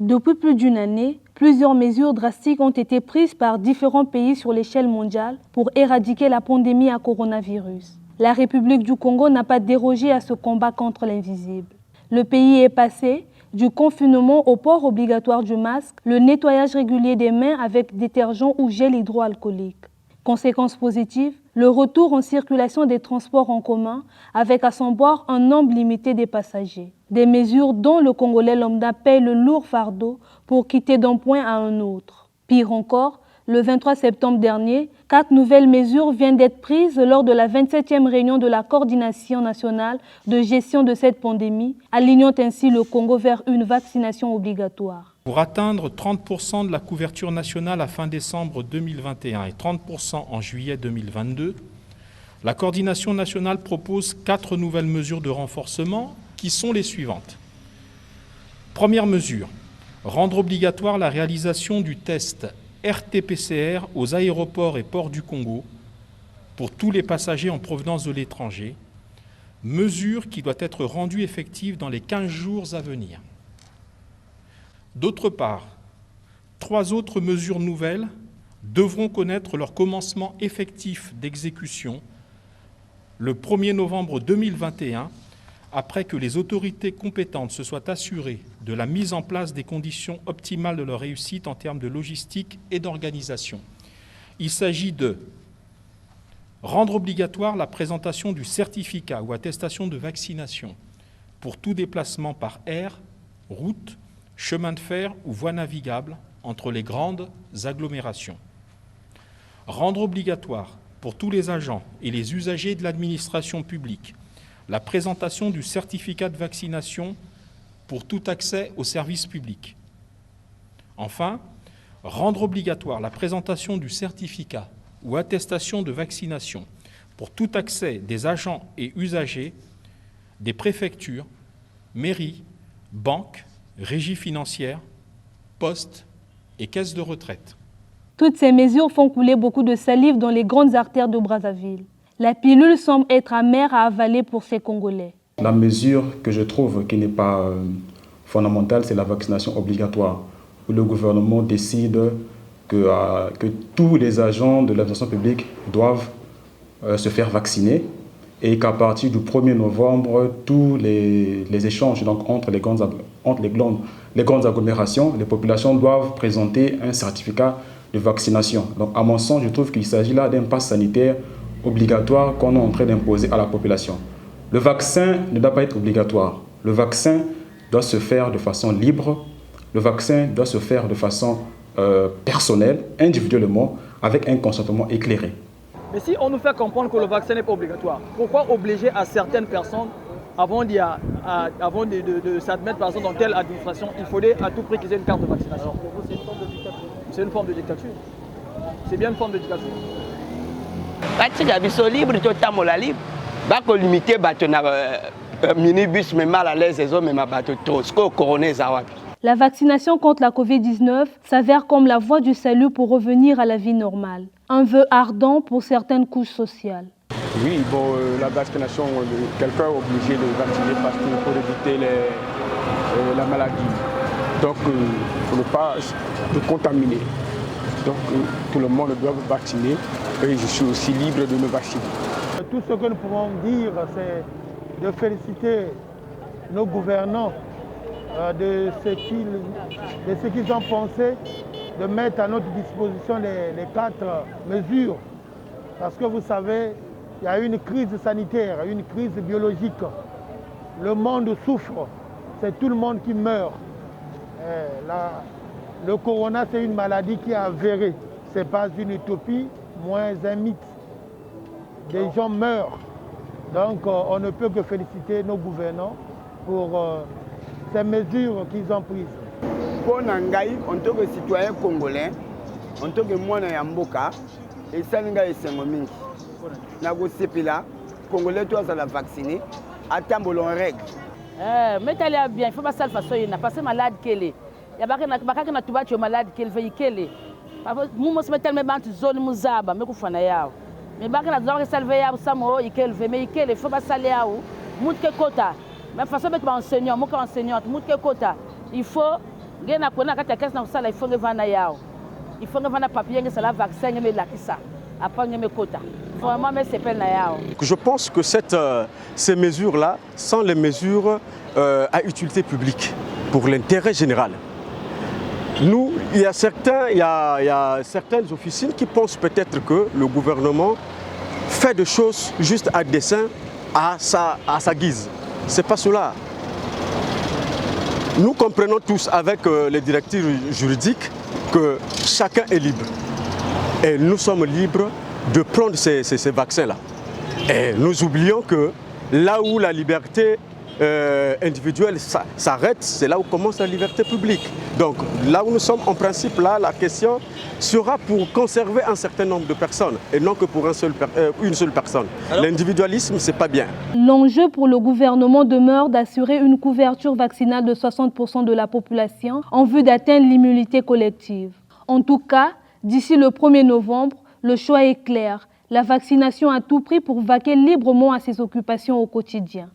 Depuis plus d'une année, plusieurs mesures drastiques ont été prises par différents pays sur l'échelle mondiale pour éradiquer la pandémie à coronavirus. La République du Congo n'a pas dérogé à ce combat contre l'invisible. Le pays est passé du confinement au port obligatoire du masque, le nettoyage régulier des mains avec détergent ou gel hydroalcoolique. Conséquence positive, le retour en circulation des transports en commun avec à son bord un nombre limité des passagers. Des mesures dont le Congolais lambda paie le lourd fardeau pour quitter d'un point à un autre. Pire encore, le 23 septembre dernier, 4 nouvelles mesures viennent d'être prises lors de la 27e réunion de la coordination nationale de gestion de cette pandémie, alignant ainsi le Congo vers une vaccination obligatoire. Pour atteindre 30% de la couverture nationale à fin décembre 2021 et 30% en juillet 2022, la coordination nationale propose 4 nouvelles mesures de renforcement qui sont les suivantes. Première mesure, rendre obligatoire la réalisation du test RT-PCR aux aéroports et ports du Congo pour tous les passagers en provenance de l'étranger, mesure qui doit être rendue effective dans les 15 jours à venir. D'autre part, 3 autres mesures nouvelles devront connaître leur commencement effectif d'exécution le 1er novembre 2021, après que les autorités compétentes se soient assurées de la mise en place des conditions optimales de leur réussite en termes de logistique et d'organisation. Il s'agit de rendre obligatoire la présentation du certificat ou attestation de vaccination pour tout déplacement par air, route, chemin de fer ou voie navigable entre les grandes agglomérations. Rendre obligatoire pour tous les agents et les usagers de l'administration publique la présentation du certificat de vaccination pour tout accès aux services publics. Enfin, rendre obligatoire la présentation du certificat ou attestation de vaccination pour tout accès des agents et usagers des préfectures, mairies, banques, régies financières, postes et caisses de retraite. Toutes ces mesures font couler beaucoup de salive dans les grandes artères de Brazzaville. La pilule semble être amère à avaler pour ces Congolais. La mesure que je trouve qui n'est pas fondamentale, c'est la vaccination obligatoire, où le gouvernement décide que tous les agents de l'administration publique doivent se faire vacciner et qu'à partir du 1er novembre, tous les échanges donc, entre les grandes agglomérations, les populations doivent présenter un certificat de vaccination. Donc, à mon sens, je trouve qu'il s'agit là d'un pass sanitaire obligatoire qu'on est en train d'imposer à la population. Le vaccin ne doit pas être obligatoire. Le vaccin doit se faire de façon libre. Le vaccin doit se faire de façon personnelle, individuellement, avec un consentement éclairé. Mais si on nous fait comprendre que le vaccin n'est pas obligatoire, pourquoi obliger à certaines personnes, avant de s'admettre par exemple dans telle administration, il faudrait à tout prix qu'ils aient une carte de vaccination? Alors pour vous, c'est une forme de dictature? C'est une forme de dictature. C'est bien une forme de dictature. Libre, libre. Limiter minibus, mais mal à l'aise, les hommes, mais ma bateau trop. Ce qu'on couronne, La vaccination contre la Covid-19 s'avère comme la voie du salut pour revenir à la vie normale. Un vœu ardent pour certaines couches sociales. Oui, bon, la vaccination, quelqu'un est obligé de vacciner parce qu'il faut éviter la maladie. Donc, pour ne pas se contaminer. Donc, tout le monde doit se vacciner et je suis aussi libre de me vacciner. Tout ce que nous pouvons dire, c'est de féliciter nos gouvernants de ce qu'ils ont pensé de mettre à notre disposition les 4 mesures. Parce que vous savez, il y a une crise sanitaire, une crise biologique. Le monde souffre, c'est tout le monde qui meurt. Le corona, c'est une maladie qui est avérée. Ce n'est pas une utopie, moins un mythe. Des gens meurent. Donc on ne peut que féliciter nos gouvernants pour ces mesures qu'ils ont prises. Pour Nangaï, en tant que citoyen congolais, en tant que moi Yamboka, et Salinga et Sengomingi, Nago Sepila, Congolais, toi, ça l'a vacciné, attends, on règle. Mais tu as bien, il faut pas ça le façon, il n'a pas de malade qu'elle est. Il y a pas de malade qu'elle veut qu'elle est. Nous sommes tellement dans zone muzaba, mais qu'on fait na mais bah quand nous avons salvé ya samo ikel ve mais ikel faut pas saler à où monte que quota mais façon avec enseignant moi enseignante monte que quota il faut ngai na kona kati ya kesi na kusala ifonge vana yao ifonge vana papier nge sala vaccin nge lakisa apa nge kota vraiment mais c'est na yao. Je pense que ces mesures là sont les mesures à utilité publique pour l'intérêt général. Nous, il y a certaines officines qui pensent peut-être que le gouvernement fait des choses juste à dessein, à sa guise. C'est pas cela. Nous comprenons tous avec les directives juridiques que chacun est libre. Et nous sommes libres de prendre ces vaccins-là. Et nous oublions que là où la liberté individuelle s'arrête, c'est là où commence la liberté publique. Donc là où nous sommes, en principe, là, la question sera pour conserver un certain nombre de personnes et non que pour une seule personne. L'individualisme, c'est pas bien. L'enjeu pour le gouvernement demeure d'assurer une couverture vaccinale de 60% de la population en vue d'atteindre l'immunité collective. En tout cas, d'ici le 1er novembre, le choix est clair. La vaccination à tout prix pour vaquer librement à ses occupations au quotidien.